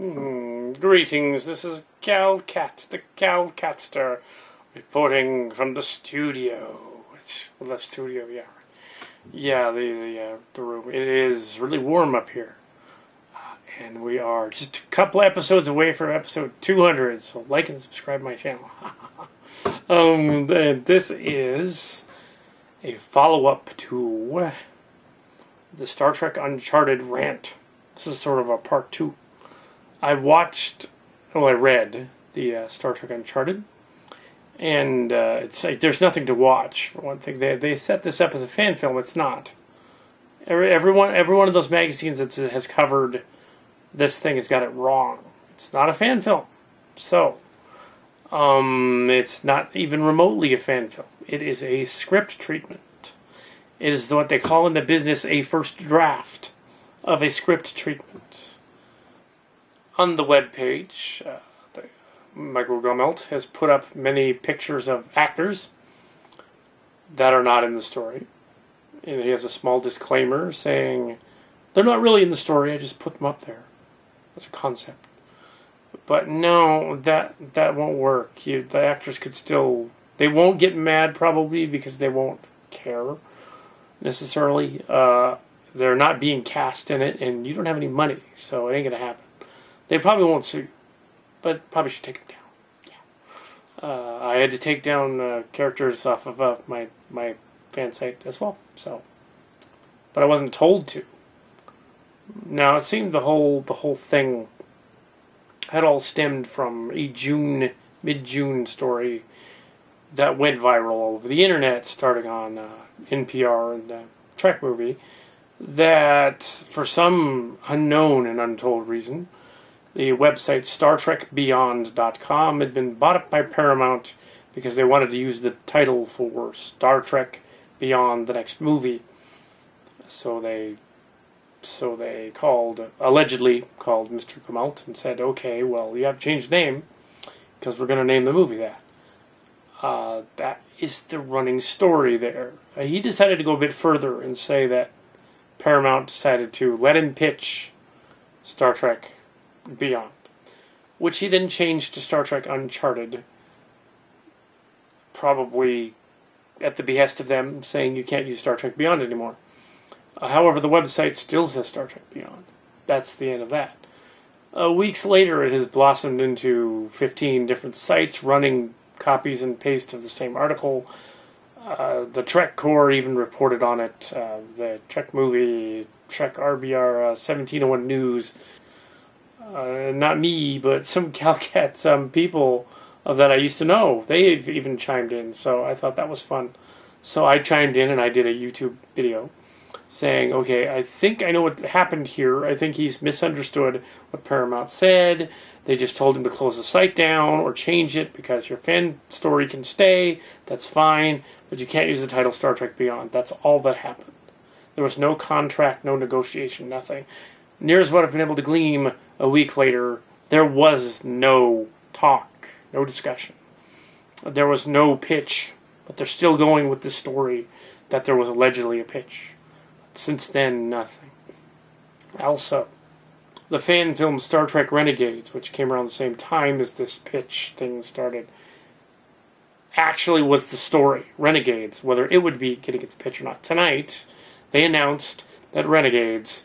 Greetings, this is Kal Kat, the Kal Katster, reporting from the studio. The studio, yeah. Yeah, the room. It is really warm up here. And we are just a couple episodes away from episode 200, so like and subscribe my channel. This is a follow-up to the Star Trek Uncharted rant. This is sort of a part 2. I read the Star Trek Uncharted, and it's like there's nothing to watch. For one thing, they set this up as a fan film. It's not. Every one of those magazines that has covered this thing has got it wrong. It's not a fan film. So, it's not even remotely a fan film. It is a script treatment. It is what they call in the business a first draft of a script treatment. On the webpage, Michael Gummelt has put up many pictures of actors that are not in the story. And he has a small disclaimer saying, they're not really in the story, I just put them up there as a concept. But no, that won't work. The actors could still... They won't get mad, probably, because they won't care, necessarily. They're not being cast in it, and you don't have any money, so it ain't going to happen. They probably won't sue you, but probably should take them down. Yeah. I had to take down characters off of my fan site as well, so... But I wasn't told to. Now, it seemed the whole thing had all stemmed from a mid-June story that went viral all over the internet, starting on NPR and the Trek movie, that for some unknown and untold reason, the website StarTrekBeyond.com had been bought up by Paramount because they wanted to use the title for Star Trek Beyond the next movie. So they allegedly called Mr. Gummelt and said, okay, well, you have to change the name because we're going to name the movie that. That is the running story there. He decided to go a bit further and say that Paramount decided to let him pitch Star Trek Beyond, which he then changed to Star Trek Uncharted, probably at the behest of them, saying you can't use Star Trek Beyond anymore. However, the website still says Star Trek Beyond. That's the end of that. Weeks later, it has blossomed into 15 different sites running copies and paste of the same article. The Trek Core even reported on it. The Trek movie, Trek RBR 1701 News. Not me, but some Kal Kat, some people that I used to know. They've even chimed in, so I thought that was fun. So I chimed in and I did a YouTube video saying, okay, I think I know what happened here. I think he's misunderstood what Paramount said. They just told him to close the site down or change it because your fan story can stay. That's fine, but you can't use the title Star Trek Beyond. That's all that happened. There was no contract, no negotiation, nothing. Near as what I've been able to glean a week later, there was no talk, no discussion. There was no pitch, but they're still going with the story that there was allegedly a pitch. Since then, nothing. Also, the fan film Star Trek Renegades, which came around the same time as this pitch thing started, actually was the story. Renegades, whether it would be getting its pitch or not. Tonight, they announced that Renegades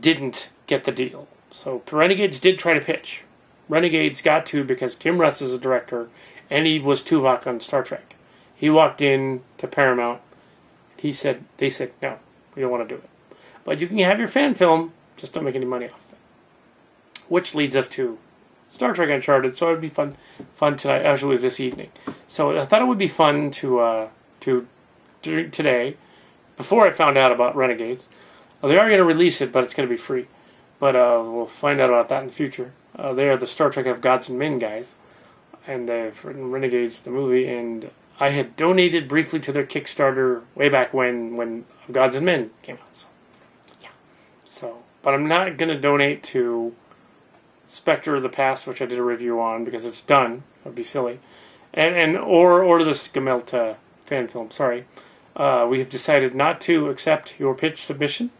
didn't get the deal. So Renegades did try to pitch. Renegades got to because Tim Russ is a director, and he was Tuvok on Star Trek. He walked in to Paramount. They said, no, we don't want to do it. But you can have your fan film, just don't make any money off it. Which leads us to Star Trek Uncharted, so it would be fun tonight. Actually, it was this evening. So I thought it would be fun to today, before I found out about Renegades. They are going to release it, but it's going to be free. But we'll find out about that in the future. They are the Star Trek of Gods and Men guys. And they've written Renegades, the movie, and I had donated briefly to their Kickstarter way back when Gods and Men came out. So, yeah. But I'm not going to donate to Spectre of the Past, which I did a review on, because it's done. That would be silly. Or this Gummelt fan film, sorry. We have decided not to accept your pitch submission.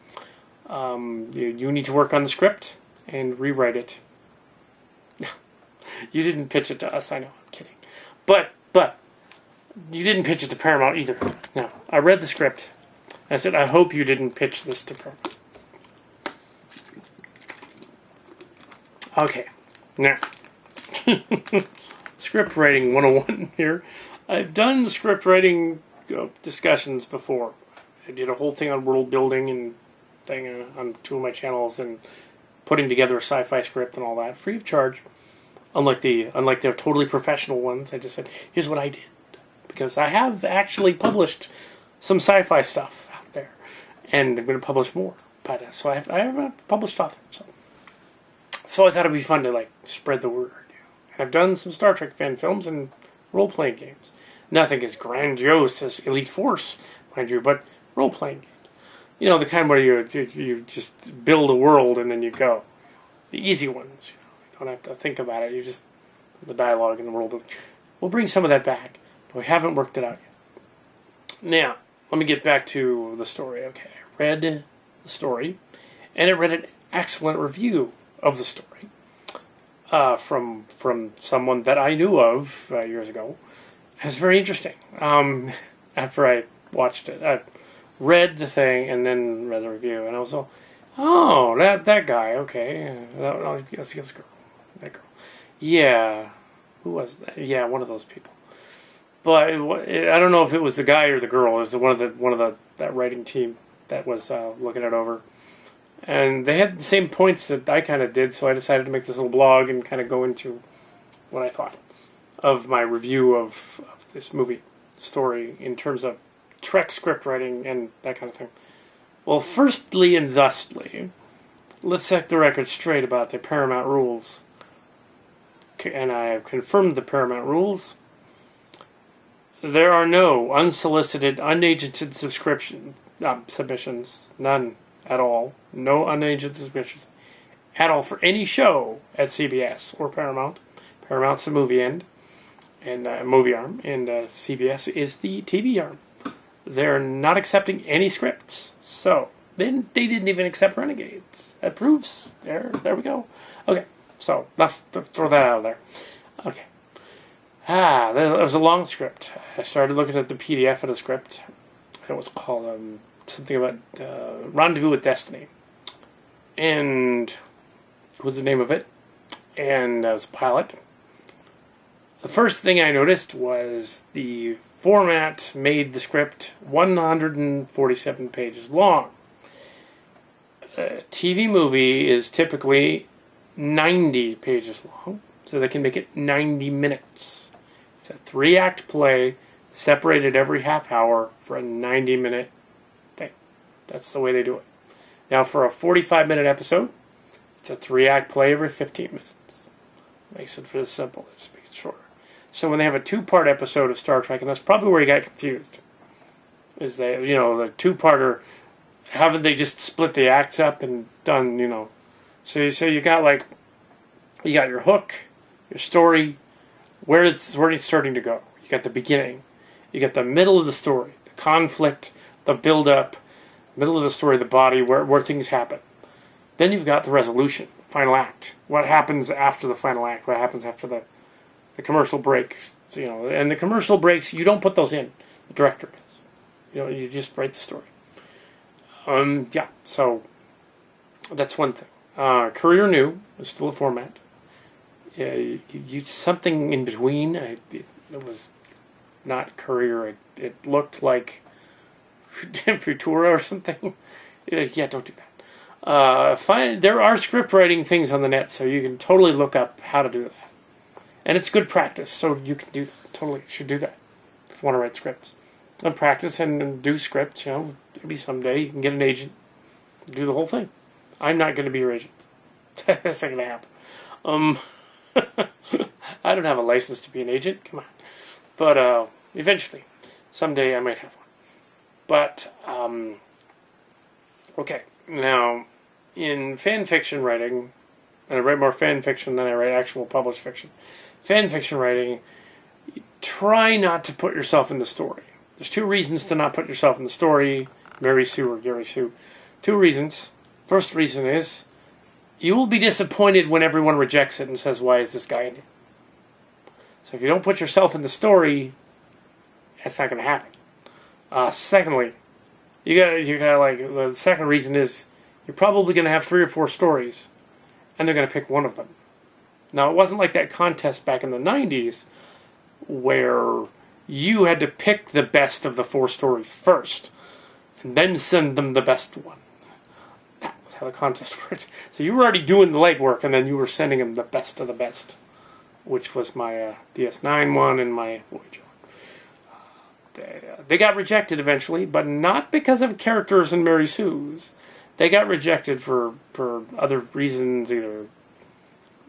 You need to work on the script, and rewrite it. You didn't pitch it to us, I know, I'm kidding. But you didn't pitch it to Paramount either. No, I read the script. I said, I hope you didn't pitch this to Paramount. Okay, now, script writing 101 here. I've done script writing discussions before. I did a whole thing on world building and thing on 2 of my channels and putting together a sci-fi script and all that, free of charge. Unlike the totally professional ones, I just said, here's what I did. Because I have actually published some sci-fi stuff out there. And I'm going to publish more. But so I have a published author. So I thought it'd be fun to like spread the word. And I've done some Star Trek fan films and role-playing games. Nothing as grandiose as Elite Force, mind you, but role-playing games. You know, the kind where you just build a world and then you go. The easy ones. You don't have to think about it. You just, the dialogue and the world building. We'll bring some of that back, but we haven't worked it out yet. Now, let me get back to the story. Okay, I read the story, and I read an excellent review of the story from someone that I knew of years ago. It was very interesting. After I watched it, I read the thing and then read the review, and I was all, oh, that guy, okay, that's girl. That girl. Yeah. Who was that? Yeah, one of those people. But I don't know if it was the guy or the girl. It was one of that writing team that was looking it over. And they had the same points that I kind of did, so I decided to make this little blog and kind of go into what I thought of my review of this movie story in terms of Trek script writing and that kind of thing. Well, firstly and thusly, let's set the record straight about the Paramount rules. And I have confirmed the Paramount rules. There are no unsolicited, unagented submissions. None at all. No unagented submissions at all for any show at CBS or Paramount. Paramount's the movie end and movie arm, and CBS is the TV arm. They're not accepting any scripts. So then they didn't even accept Renegades. That proves there we go. Okay. So, throw that out of there. Okay. That was a long script. I started looking at the PDF of the script. It was called something about Rendezvous with Destiny. And what was the name of it? And it was a pilot. The first thing I noticed was the format made the script 147 pages long. A TV movie is typically 90 pages long, so they can make it 90 minutes. It's a 3-act play, separated every half hour for a 90-minute thing. That's the way they do it. Now, for a 45-minute episode, it's a 3-act play every 15 minutes. Makes it really simple. Just make it shorter. So when they have a 2-part episode of Star Trek, and that's probably where you got confused, is they, the 2-parter, haven't they just split the acts up and done, So you got your hook, your story, where it's starting to go. You got the beginning, you got the middle of the story, the conflict, the build up, middle of the story, the body, where things happen. Then you've got the resolution, final act. What happens after the final act? What happens after the commercial break? And the commercial breaks, you don't put those in. The director does. You just write the story. So that's one thing. Career New is still a format. You something in between. It was not Career. It looked like Futura or something. Yeah, don't do that. There are script writing things on the net, so you can totally look up how to do that. And it's good practice, so you can do that. Totally should do that if you want to write scripts. And practice and do scripts. Maybe someday you can get an agent, do the whole thing. I'm not going to be your agent. That's not going to happen. I don't have a license to be an agent. Come on. But eventually, someday I might have one. But, okay. Now, in fan fiction writing, and I write more fan fiction than I write actual published fiction. Fan fiction writing, you try not to put yourself in the story. There's 2 reasons to not put yourself in the story, Mary Sue or Gary Sue. 2 reasons. First reason is you will be disappointed when everyone rejects it and says, why is this guy in it? So if you don't put yourself in the story, that's not going to happen. Secondly, you gotta like, the second reason is you're probably going to have 3 or 4 stories, and they're going to pick one of them. Now, it wasn't like that contest back in the 90s where you had to pick the best of the 4 stories first and then send them the best one. That was how the contest worked. So you were already doing the legwork, and then you were sending them the best of the best, which was my DS9 one and my Voyager. They got rejected eventually, but not because of characters in Mary Sue's. They got rejected for other reasons. Either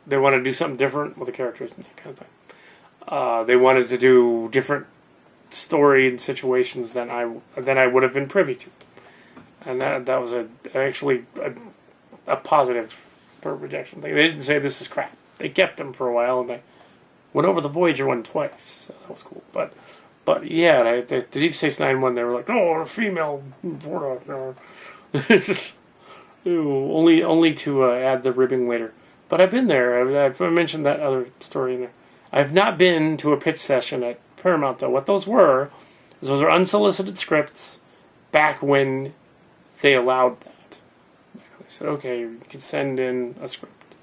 they wanted to do something different with the characters and that kind of thing. They wanted to do different story and situations than I would have been privy to, and that was actually a positive for rejection thing. They didn't say this is crap. They kept them for a while, and they went over the Voyager one twice. So that was cool, but yeah, the Deep Space Nine one, they were like, no, a female Vorta, no. Just only to add the ribbing later. But I've been there. I've mentioned that other story in there. I've not been to a pitch session at Paramount, though. What those were are unsolicited scripts back when they allowed that. They said, okay, you can send in a script.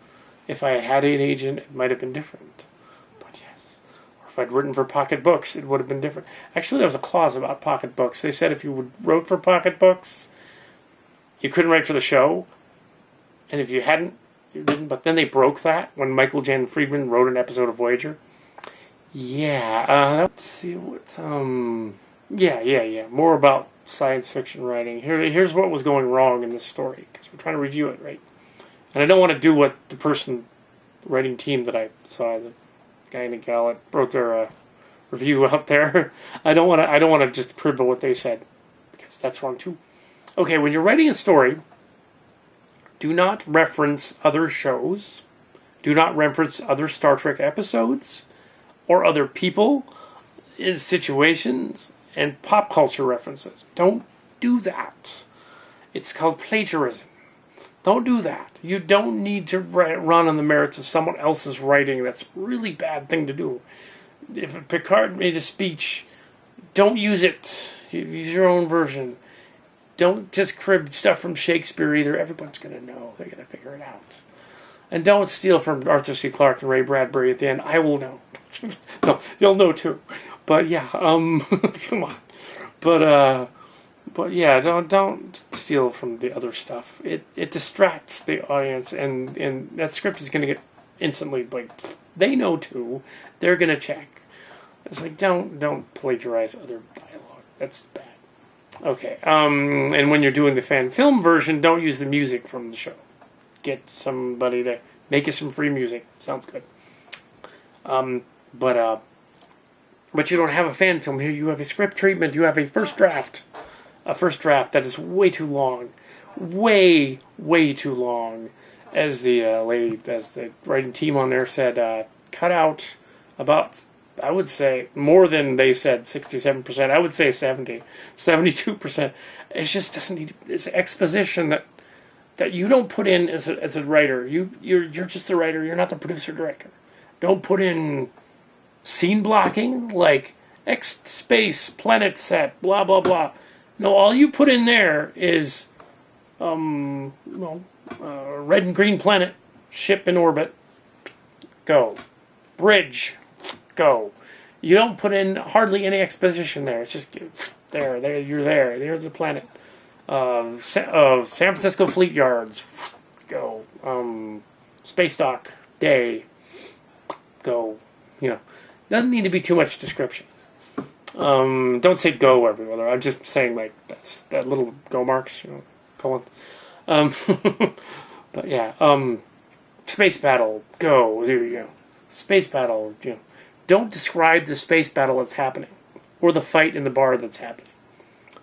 If I had an agent, it might have been different. But yes. Or if I'd written for Pocket Books, it would have been different. Actually, there was a clause about Pocket Books. They said if you wrote for Pocket Books, you couldn't write for the show. And if you hadn't, you didn't. But then they broke that when Michael Jan Friedman wrote an episode of Voyager. Yeah, let's see what's yeah. More about science fiction writing. Here's what was going wrong in this story, because we're trying to review it, right? And I don't want to do what the writing team that I saw, the guy and the gal that wrote their review out there. I don't want to just cribble what they said, because that's wrong too. Okay, when you're writing a story, do not reference other shows. Do not reference other Star Trek episodes or other people in situations and pop culture references. Don't do that. It's called plagiarism. Don't do that. You don't need to run on the merits of someone else's writing. That's a really bad thing to do. If Picard made a speech, don't use it. Use your own version. Don't just crib stuff from Shakespeare either. Everyone's going to know. They're going to figure it out. And don't steal from Arthur C. Clarke and Ray Bradbury at the end. I will know. No, you'll know too. But yeah, come on. But yeah, don't steal from the other stuff. It distracts the audience, and that script is going to get instantly, like, they know too. They're going to check. It's like, don't plagiarize other dialogue. That's bad. Okay, and when you're doing the fan film version, don't use the music from the show. Get somebody to make you some free music. Sounds good. But you don't have a fan film here. You have a script treatment. You have a first draft. A first draft that is way too long. Way too long. As the writing team on there said, cut out about, I would say, more than they said, 67%. I would say 72%. It just doesn't need, it's exposition that you don't put in as a writer. You're just the writer. You're not the producer director. Don't put in scene blocking like X space planet set blah blah blah. No, all you put in there is red and green planet, ship in orbit, go, bridge, go. You don't put in hardly any exposition there. It's just there. You're there. There's the planet. San Francisco Fleet Yards, go. Space Dock Day, go. Doesn't need to be too much description. Don't say go everywhere. I'm just saying, like, that's that little go marks, colons. But yeah, space battle, go. There you go. Space battle. Don't describe the space battle that's happening, or the fight in the bar that's happening.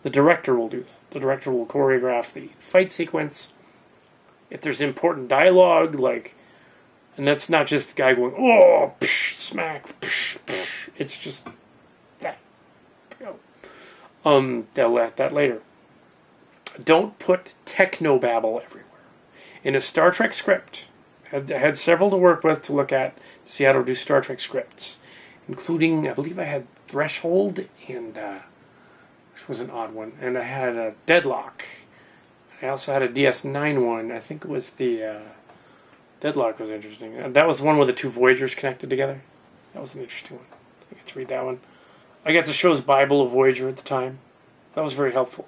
The director will do that. The director will choreograph the fight sequence. If there's important dialogue, like, and that's not just the guy going, oh, psh, smack, psh, psh. It's just that. They'll let that later. Don't put technobabble everywhere. in a Star Trek script. I had several to work with to look at to see how to do Star Trek scripts, including, I believe I had Threshold and, which was an odd one, and I had a Deadlock. I also had a DS9 one. I think it was the Deadlock was interesting. That was the one with the two Voyagers connected together. That was an interesting one. I got to read that one. I got the show's Bible of Voyager at the time. That was very helpful.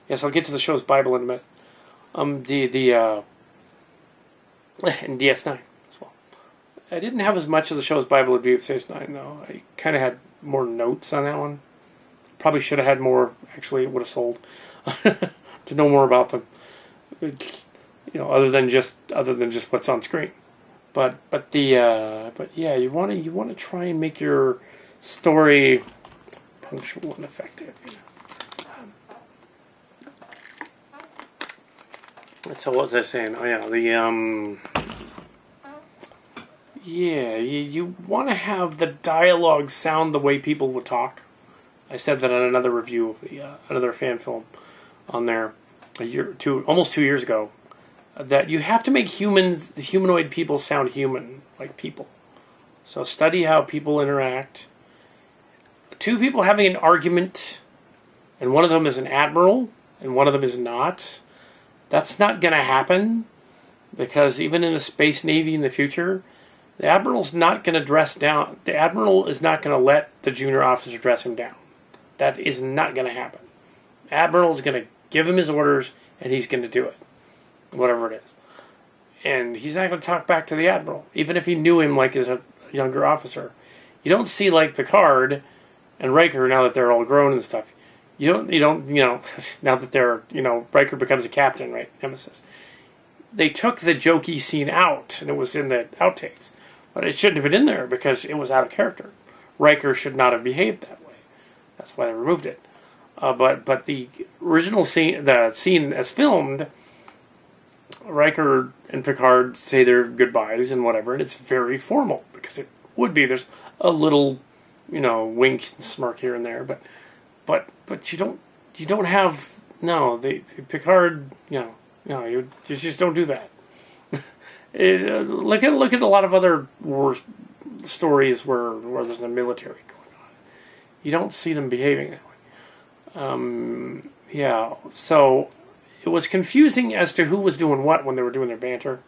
Yes, I'll get to the show's Bible in a minute. And DS9 as well. I didn't have as much of the show's Bible of Deep Space Nine, though. I kind of had more notes on that one. Probably should have had more. Actually, it would have sold to know more about them. Other than just what's on screen. But yeah, you want to try and make your story punctual and effective. So what was I saying? Oh yeah, you want to have the dialogue sound the way people would talk. I said that on another review of another fan film on there almost 2 years ago. That you have to make humanoid people sound human, like people. So study how people interact. Two people having an argument, and one of them is an admiral, and one of them is not. That's not going to happen, because even in a space navy in the future, the admiral's not going to dress down. The admiral is not going to let the junior officer dress him down. That is not going to happen. The admiral is going to give him his orders, and he's going to do it. Whatever it is. And he's not going to talk back to the admiral, even if he knew him like as a younger officer. You don't see like Picard and Riker now that they're all grown and stuff. You don't now that they're, Riker becomes a captain, right? Nemesis. They took the jokey scene out, and it was in the outtakes. But it shouldn't have been in there because it was out of character. Riker should not have behaved that way. That's why they removed it. But the original scene, the scene as filmed, Riker and Picard say their goodbyes and whatever, and it's very formal because it would be. There's a little, wink and smirk here and there, but you don't have the Picard. You just don't do that. Look at a lot of other war stories where there's a military going on. You don't see them behaving that way. So it was confusing as to who was doing what when they were doing their banter.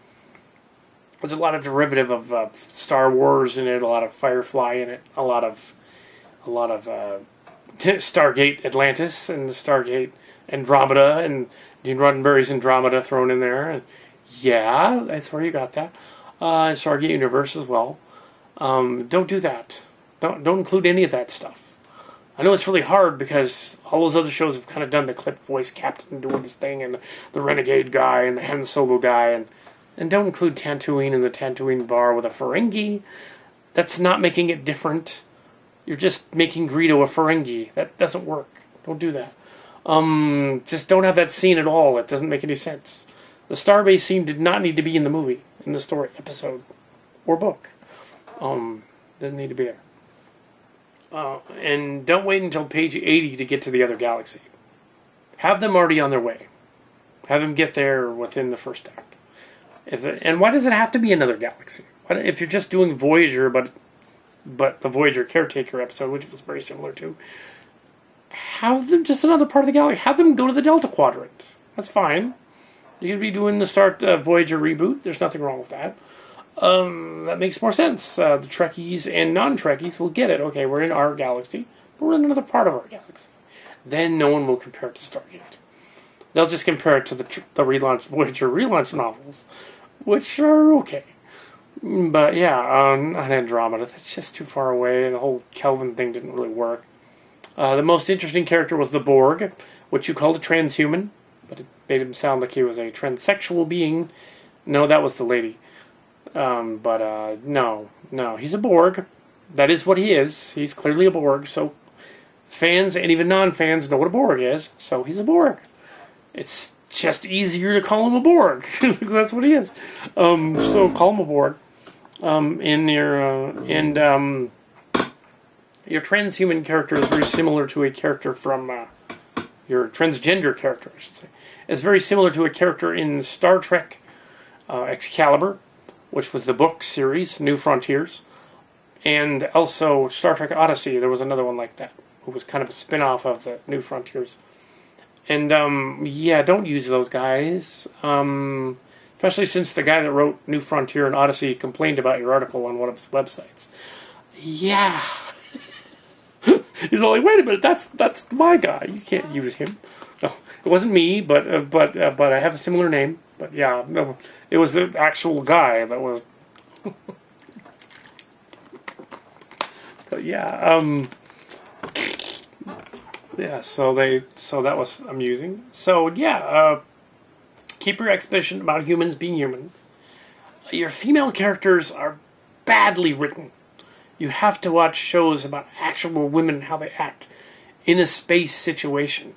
There's a lot of derivative of Star Wars in it, a lot of Firefly in it, a lot of Stargate Atlantis and Stargate Andromeda and Gene Roddenberry's Andromeda thrown in there. And yeah, that's where you got that. Stargate Universe as well. Don't do that. Don't include any of that stuff. I know it's really hard because all those other shows have kind of done the clip voice captain doing his thing and the renegade guy and the Han Solo guy and don't include Tatooine and the Tatooine bar with a Ferengi. That's not making it different. You're just making Greedo a Ferengi. That doesn't work. Don't do that. Just don't have that scene at all. It doesn't make any sense. The Starbase scene did not need to be in the movie, in the story, episode, or book. Doesn't need to be there. And don't wait until page 80 to get to the other galaxy. Have them already on their way. Have them get there within the first act. And why does it have to be another galaxy? If you're just doing Voyager, but the Voyager Caretaker episode, which was very similar to, have them just another part of the galaxy. Have them go to the Delta Quadrant. That's fine. You could be doing the Voyager reboot. There's nothing wrong with that. That makes more sense. The Trekkies and non-Trekkies will get it. Okay, we're in our galaxy, but we're in another part of our galaxy. Then no one will compare it to Stargate. They'll just compare it to the relaunch Voyager relaunch novels, which are okay. But yeah, on Andromeda, that's just too far away. The whole Kelvin thing didn't really work. The most interesting character was the Borg, which you called a transhuman, but it made him sound like he was a transsexual being. No, that was the lady. No, he's a Borg. That is what he is. He's clearly a Borg, so fans and even non-fans know what a Borg is, so he's a Borg. It's just easier to call him a Borg. That's what he is. So call him a Borg. Your transhuman character is very similar to a character from your transgender character, I should say. It's very similar to a character in Star Trek Excalibur, which was the book series, New Frontiers, and also Star Trek Odyssey. There was another one like that, who was kind of a spin-off of the New Frontiers. And, yeah, don't use those guys. Especially since the guy that wrote New Frontier and Odyssey complained about your article on one of his websites. Yeah. He's like, wait a minute, that's my guy. You can't use him. No, it wasn't me, but I have a similar name. But yeah, no, it was the actual guy that was. But yeah, yeah. So that was amusing. So yeah, keep your exhibition about humans being human. Your female characters are badly written. You have to watch shows about actual women, how they act in a space situation.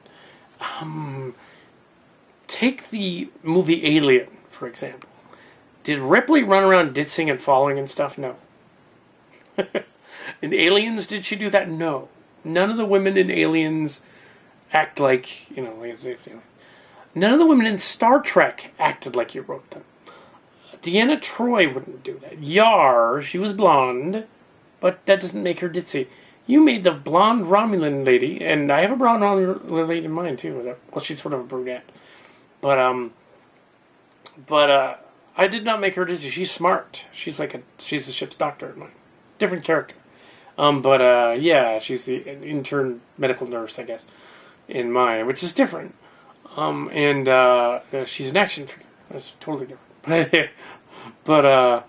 Take the movie Alien, for example. Did Ripley run around ditzing and falling and stuff? No. In Aliens, did she do that? No. None of the women in Aliens act like, like as if, None of the women in Star Trek acted like you wrote them. Deanna Troi wouldn't do that. Yar, she was blonde, but that doesn't make her ditzy. You made the blonde Romulan lady, and I have a blonde Romulan lady in mind too. Well, she's sort of a brunette, but I did not make her ditzy. She's smart. She's the ship's doctor in mine. Different character. Yeah, she's the intern medical nurse, I guess, in mine, which is different. She's an action figure. That's totally different. But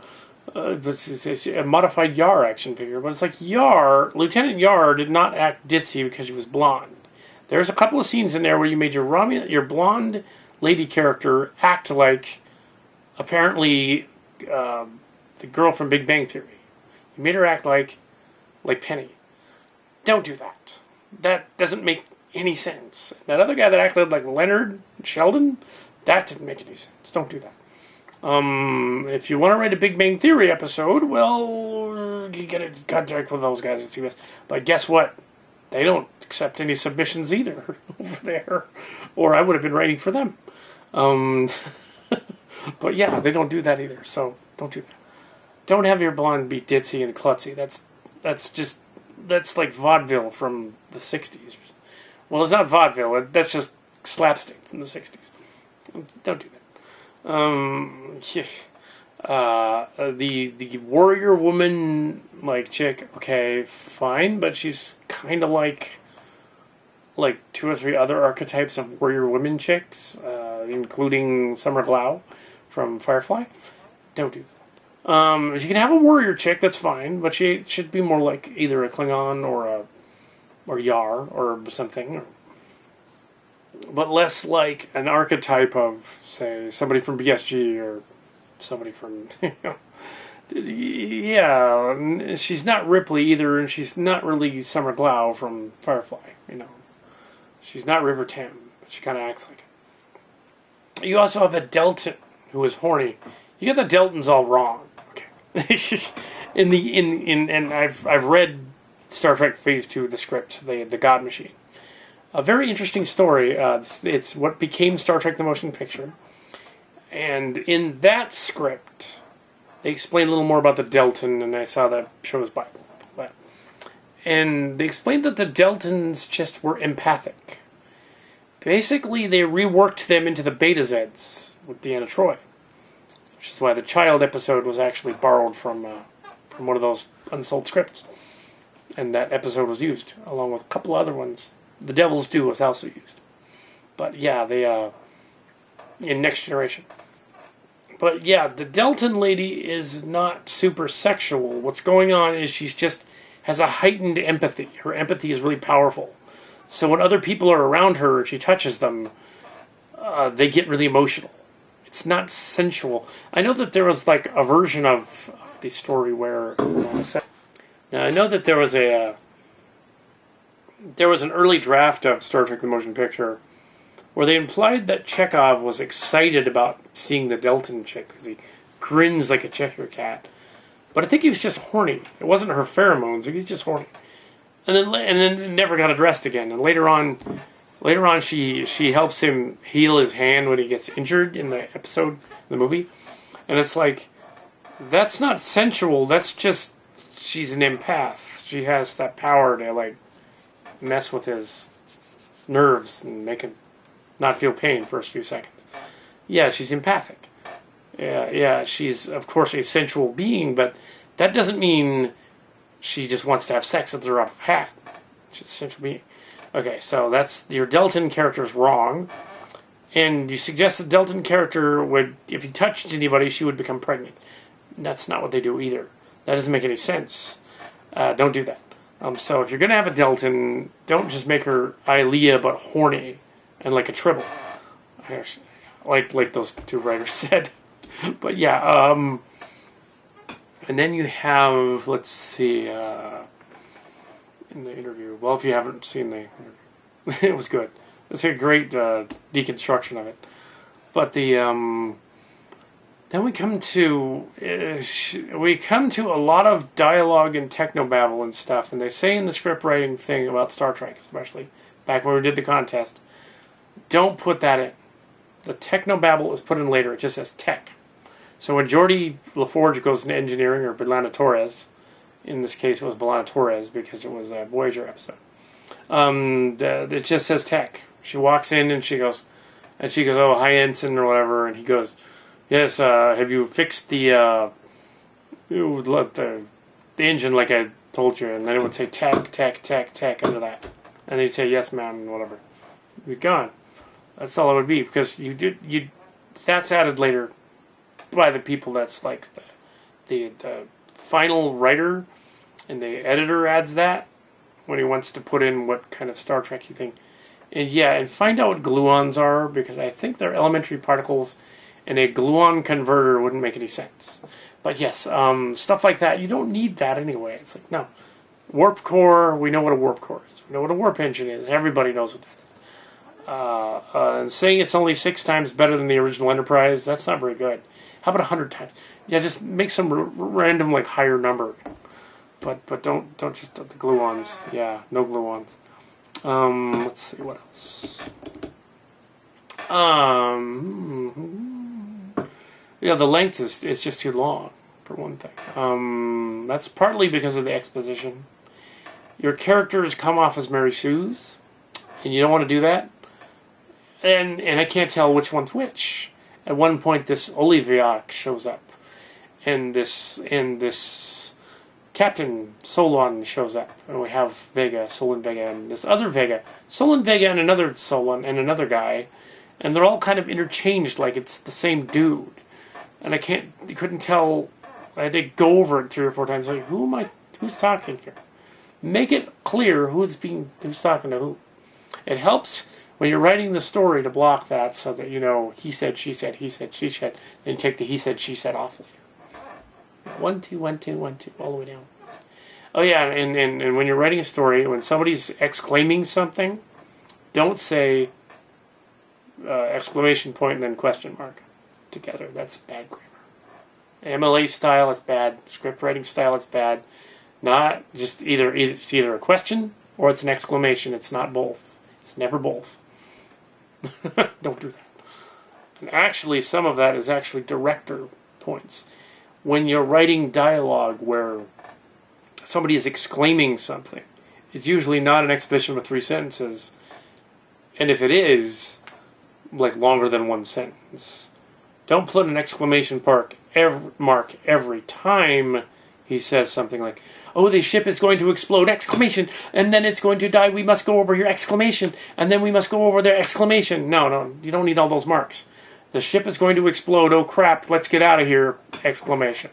it's a modified Yar action figure. But it's like Lieutenant Yar did not act ditzy because she was blonde. There's a couple of scenes in there where you made your blonde lady character act like, apparently, the girl from Big Bang Theory. You made her act like Penny. Don't do that. That doesn't make any sense. That other guy that acted like Leonard Sheldon, that didn't make any sense. Don't do that. If you want to write a Big Bang Theory episode, well, you get in contact with those guys at CBS. But guess what? They don't accept any submissions either over there, or I would have been writing for them. But yeah, they don't do that either. So don't do that. Don't have your blonde be ditzy and klutzy. That's like vaudeville from the '60s. Well, it's not vaudeville. That's just slapstick from the '60s. Don't do that. The warrior woman chick, okay, fine, but she's kind of like 2 or 3 other archetypes of warrior women chicks, including Summer Glau from Firefly. Don't do that. You can have a warrior chick, that's fine, but she should be more like either a Klingon or Yar or something, but less like an archetype of, say, somebody from BSG or somebody from, yeah, she's not Ripley either, and she's not really Summer Glau from Firefly, She's not River Tam, but she kind of acts like it. You also have a Delton who is horny. You get the Deltons all wrong. Okay, and I've read Star Trek Phase 2, the script, the God Machine. A very interesting story. It's what became Star Trek the Motion Picture. And in that script, they explain a little more about the Delton, and I saw the show's Bible. And they explained that the Deltons just were empathic. Basically, they reworked them into the Beta Zeds with Deanna Troi. Which is why the child episode was actually borrowed from one of those unsold scripts. And that episode was used, along with a couple other ones. The Devil's Due was also used. But yeah, they, in Next Generation. But yeah, the Delton lady is not super sexual. What's going on is she's just has a heightened empathy. Her empathy is really powerful. So when other people are around her and she touches them, they get really emotional. It's not sensual. I know that there was a version of the story where... Now, I know that there was an early draft of Star Trek the Motion Picture where they implied that Chekhov was excited about seeing the Delton chick because he grins like a Cheshire cat. But I think he was just horny. It wasn't her pheromones. He was just horny. And then it never got addressed again. And later on, she helps him heal his hand when he gets injured in the episode, the movie. And it's like, that's not sensual. That's just, she's an empath. She has that power to, like, mess with his nerves and make him not feel pain for a few seconds. Yeah, she's empathic. Yeah, she's, of course, a sensual being, but that doesn't mean she just wants to have sex with her up a hat. She's a sensual being. Okay, so that's, your Delton character's wrong. And you suggest the Delton character would, if he touched anybody, she would become pregnant. That's not what they do either. That doesn't make any sense. Don't do that. So if you're going to have a Delton, don't just make her Ilea but horny and like a Tribble. Like those two writers said. But yeah, and then you have, let's see, in the interview. Well, if you haven't seen the interview, it was good. It's a great deconstruction of it. But the then we come to a lot of dialogue and technobabble and stuff. And they say in the script writing thing about Star Trek, especially back when we did the contest, don't put that in. The technobabble is put in later. It just says tech. So when Geordi LaForge goes into engineering, or B'Elanna Torres, in this case it was B'Elanna Torres because it was a Voyager episode, it just says tech. She walks in and she goes, oh, hi Ensign, or whatever, and he goes, yes, have you fixed the engine like I told you? And then it would say tech under that. And they'd say, yes, ma'am, and whatever. You're gone. That's all it would be, because that's added later by the people that's like the final writer, and the editor adds that when he wants to put in what kind of Star Trek you think. And yeah, and find out what gluons are, because I think they're elementary particles, and a gluon converter wouldn't make any sense. But yes, stuff like that, you don't need that anyway. It's like, no. Warp core, we know what a warp core is. We know what a warp engine is. Everybody knows what that is. And saying it's only 6 times better than the original Enterprise, that's not very good. How about 100 times? Yeah, just make some random, like, higher number. But don't just the gluons. Yeah, no gluons. Let's see, what else? Yeah, the length is just too long, for one thing. That's partly because of the exposition. Your characters come off as Mary Sue's, and you don't want to do that. And I can't tell which one's which. At one point, this Oliviak shows up, and this Captain Solon shows up, and we have Vega, Solon Vega, and this other Vega, Solon Vega, and another Solon, and another guy, and they're all kind of interchanged, like it's the same dude. And I couldn't tell. I had to go over it 3 or 4 times. Like, who's talking here? Make it clear who's talking to who. It helps when you're writing the story to block that, so that you know he said, she said, he said, she said, and take the he said, she said off later. 1, 2, 1, 2, 1, 2, all the way down. Oh yeah, and when you're writing a story, when somebody's exclaiming something, don't say exclamation point and then question mark together. That's bad grammar. MLA style, it's bad. Script writing style, it's bad. Not just it's either a question or it's an exclamation. It's not both. It's never both. Don't do that. And actually, some of that is actually director points. When you're writing dialogue where somebody is exclaiming something, it's usually not an exposition with 3 sentences. And if it is, like longer than 1 sentence, don't put an exclamation mark every time he says something like, oh, the ship is going to explode, exclamation, and then it's going to die, we must go over here, exclamation, and then we must go over there, exclamation. No, you don't need all those marks. The ship is going to explode, oh crap, let's get out of here, exclamation.